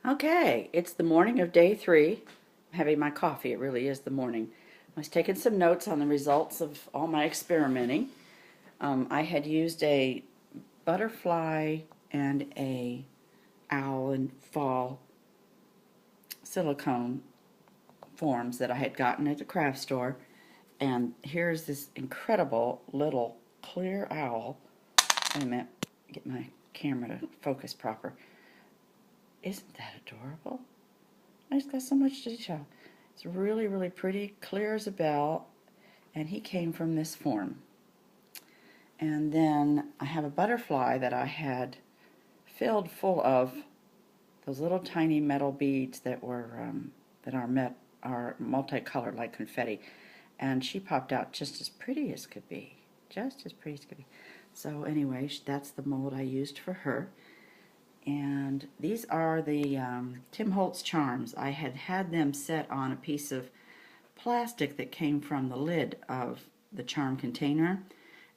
Okay, it's the morning of day 3. I'm having my coffee. It really is the morning. I was taking some notes on the results of all my experimenting. I had used a butterfly and a owl and fall silicone forms that I had gotten at the craft store. And here's this incredible little clear owl. Wait a minute, get my camera to focus proper. Isn't that adorable? It's got so much detail. It's really, really pretty, clear as a bell, and he came from this form. And then I have a butterfly that I had filled full of those little tiny metal beads that are multicolored like confetti, and she popped out just as pretty as could be, just as pretty as could be. So anyway, that's the mold I used for her. And these are the Tim Holtz charms. I had them set on a piece of plastic that came from the lid of the charm container,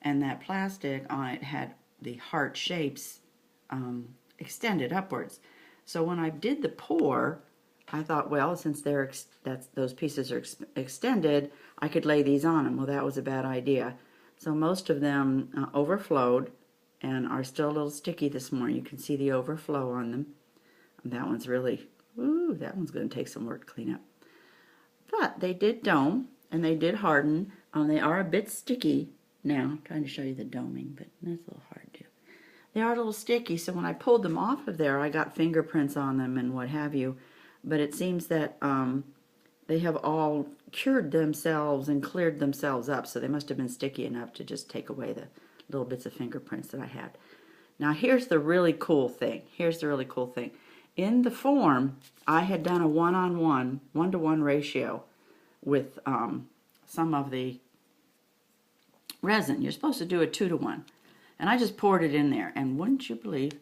and that plastic on it had the heart shapes extended upwards. So when I did the pour, I thought, well, since those pieces are extended, I could lay these on them. Well, that was a bad idea. So most of them overflowed and are still a little sticky this morning. You can see the overflow on them. That one's really, that one's going to take some work to clean up. But they did dome, and they did harden. They are a bit sticky now. I'm trying to show you the doming, but that's a little hard to do. They are a little sticky, so when I pulled them off of there, I got fingerprints on them and what have you. But it seems that they have all cured themselves and cleared themselves up, so they must have been sticky enough to just take away the little bits of fingerprints that I had. Now here's the really cool thing. In the form, I had done a one-to-one ratio with some of the resin. You're supposed to do a 2-to-1. And I just poured it in there, and wouldn't you believe,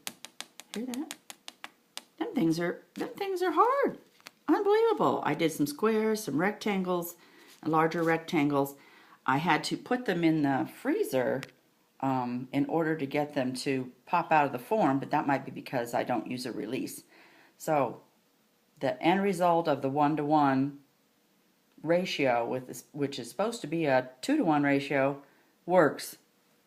hear that? Them things are hard. Unbelievable. I did some squares, some rectangles, larger rectangles. I had to put them in the freezer in order to get them to pop out of the form, but that might be because I don't use a release. So the end result of the 1-to-1 ratio, which is supposed to be a 2-to-1 ratio, works.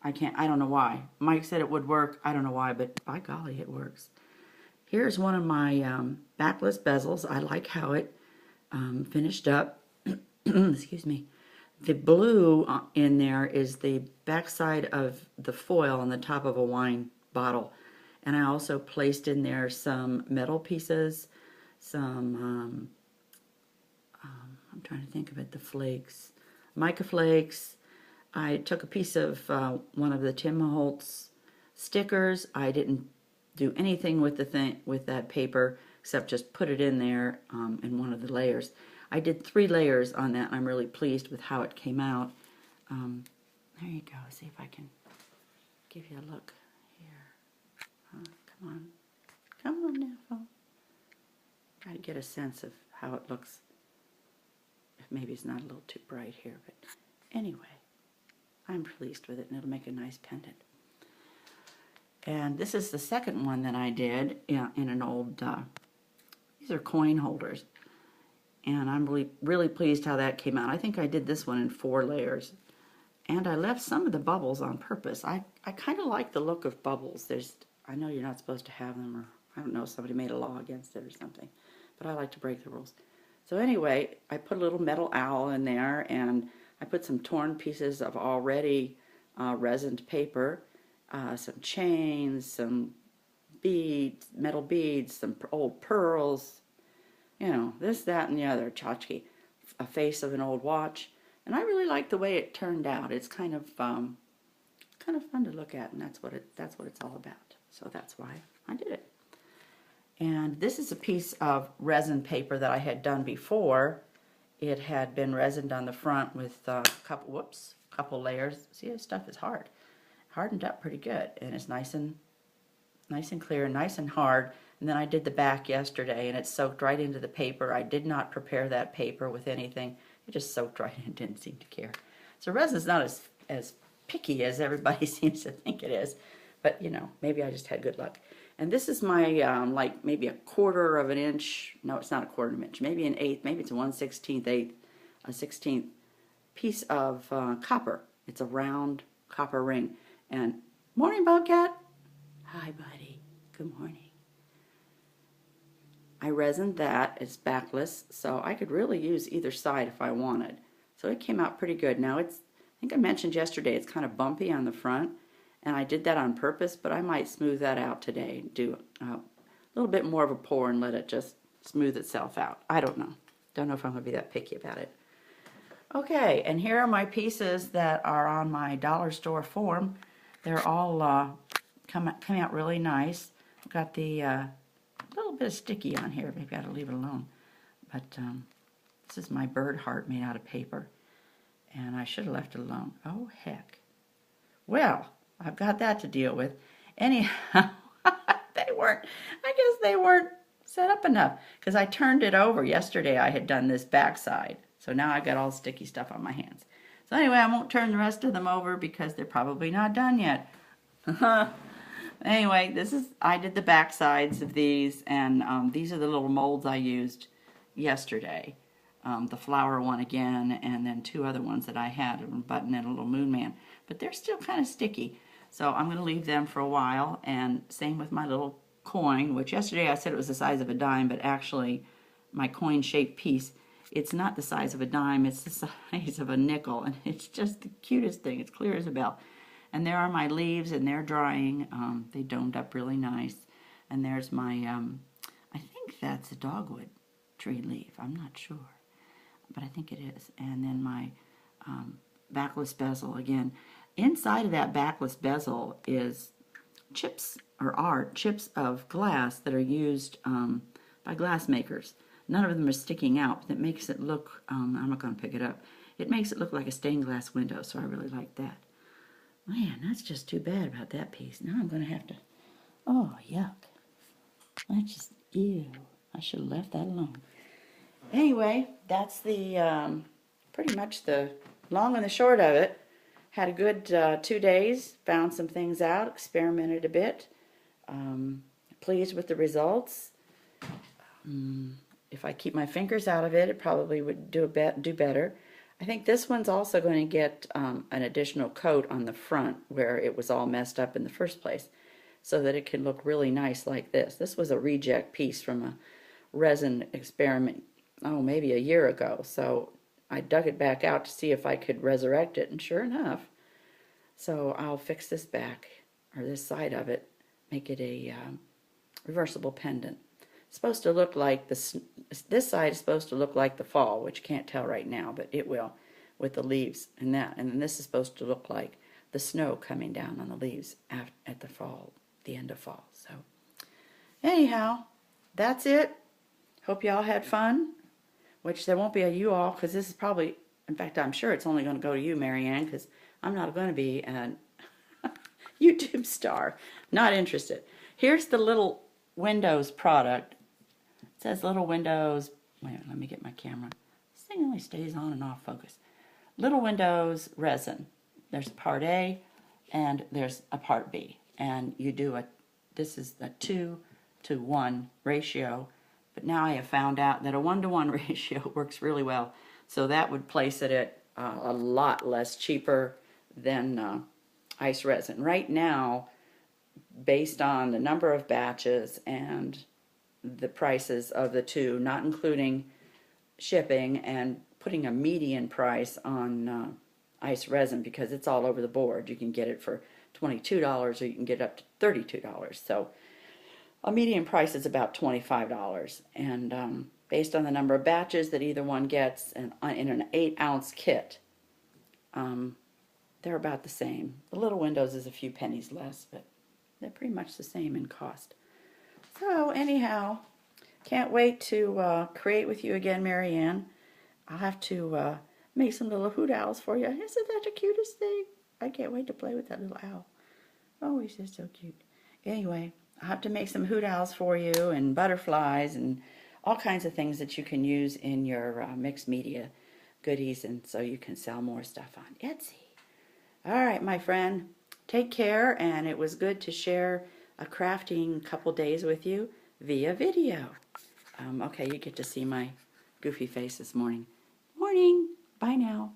I don't know why. Mike said it would work. I don't know why, but by golly, it works. Here's one of my backless bezels. I like how it finished up. Excuse me. The blue in there is the backside of the foil on the top of a wine bottle. And I also placed in there some metal pieces, some, I'm trying to think of it, the flakes, mica flakes. I took a piece of one of the Tim Holtz stickers. I didn't do anything with that paper except just put it in there in one of the layers. I did 3 layers on that, and I'm really pleased with how it came out. There you go. See if I can give you a look here. Come on now, phone. Try to get a sense of how it looks. Maybe it's not a little too bright here, but anyway, I'm pleased with it, and it'll make a nice pendant. And this is the second one that I did in an old, these are coin holders. And I'm really pleased how that came out. I think I did this one in 4 layers. And I left some of the bubbles on purpose. I kind of like the look of bubbles. I know you're not supposed to have them, or I don't know, somebody made a law against it or something. But I like to break the rules. So anyway, I put a little metal owl in there, and I put some torn pieces of already resined paper, some chains, some beads, metal beads, some old pearls, you know, this, that, and the other, tchotchke, a face of an old watch, and I really like the way it turned out. It's kind of fun to look at, and that's what it's all about. So that's why I did it. And this is a piece of resin paper that I had done before. It had been resined on the front with a couple layers. See, this stuff is hard, hardened up pretty good, and it's nice and clear, nice and hard. And then I did the back yesterday, and it soaked right into the paper. I did not prepare that paper with anything. It just soaked right in, didn't seem to care. So resin's not as picky as everybody seems to think it is. But, you know, maybe I just had good luck. And this is my, like maybe a quarter of an inch. No, it's not a quarter of an inch. Maybe an eighth. Maybe it's a 1/16 eighth, a 16th piece of copper. It's a round copper ring. And morning, Bobcat. Hi, buddy. Good morning. I resined that. It's backless, so I could really use either side if I wanted. So it came out pretty good. Now it's, I think I mentioned yesterday, it's kind of bumpy on the front, and I did that on purpose, but I might smooth that out today and do a little bit more of a pour and let it just smooth itself out. I don't know. Don't know if I'm going to be that picky about it. Okay, and here are my pieces that are on my dollar store form. They're all coming out really nice. I've got the little bit of sticky on here. Maybe I ought to leave it alone. But this is my bird heart made out of paper. And I should have left it alone. Oh, heck. Well, I've got that to deal with. Anyhow, I guess they weren't set up enough. Because I turned it over. Yesterday I had done this backside. So now I've got all the sticky stuff on my hands. So anyway, I won't turn the rest of them over because they're probably not done yet. Anyway, I did the back sides of these, and these are the little molds I used yesterday. The flower one again, and then two other ones that I had, a button and a little moon man. But they're still kind of sticky, so I'm going to leave them for a while, and same with my little coin, which yesterday I said it was the size of a dime, but actually my coin-shaped piece, it's not the size of a dime, it's the size of a nickel, and it's just the cutest thing. It's clear as a bell. And there are my leaves, and they're drying. They domed up really nice. And there's my, I think that's a dogwood tree leaf. I'm not sure, but I think it is. And then my backless bezel again. Inside of that backless bezel is chips, or are chips of glass that are used by glass makers. None of them are sticking out, but it makes it look, I'm not going to pick it up. It makes it look like a stained glass window, so I really like that. Man, that's just too bad about that piece. Now I'm going to have to... Oh, yuck. That's just... Ew. I should have left that alone. Anyway, that's the... pretty much the long and the short of it. Had a good 2 days. Found some things out. Experimented a bit. Pleased with the results. If I keep my fingers out of it, it probably would do better. I think this one's also going to get an additional coat on the front where it was all messed up in the first place, so that it can look really nice like this. This was a reject piece from a resin experiment, oh, maybe a year ago. So I dug it back out to see if I could resurrect it, and sure enough. So I'll fix this back, or this side of it, make it a reversible pendant. It's supposed to look like this side is supposed to look like the fall, which you can't tell right now, but it will with the leaves and that. And then this is supposed to look like the snow coming down on the leaves at the fall, the end of fall. So anyhow, that's it. Hope y'all had fun, which there won't be a you all, because this is probably, in fact, I'm sure it's only going to go to you, Marianne, because I'm not going to be a YouTube star. Not interested. Here's the little Windows product. It says little Windows. Wait a minute, let me get my camera. This thing only stays on and off focus. Little Windows resin. There's part A and there's a part B. And you do this is a 2-to-1 ratio. But now I have found out that a 1-to-1 ratio works really well. So that would place it at a lot less cheaper than ice resin. Right now, based on the number of batches and the prices of the two, not including shipping, and putting a median price on ice resin because it's all over the board. You can get it for $22 or you can get up to $32. So a median price is about $25. And based on the number of batches that either one gets in an 8-ounce kit, they're about the same. The little Windows is a few pennies less, but they're pretty much the same in cost. So anyhow, can't wait to create with you again, Marianne. I'll have to make some little hoot owls for you. Isn't that the cutest thing? I can't wait to play with that little owl. Oh, he's just so cute. Anyway, I'll have to make some hoot owls for you, and butterflies, and all kinds of things that you can use in your mixed media goodies, and so you can sell more stuff on Etsy. All right, my friend. Take care, and it was good to share a crafting couple days with you via video. Okay, you get to see my goofy face this morning. Morning. Bye now.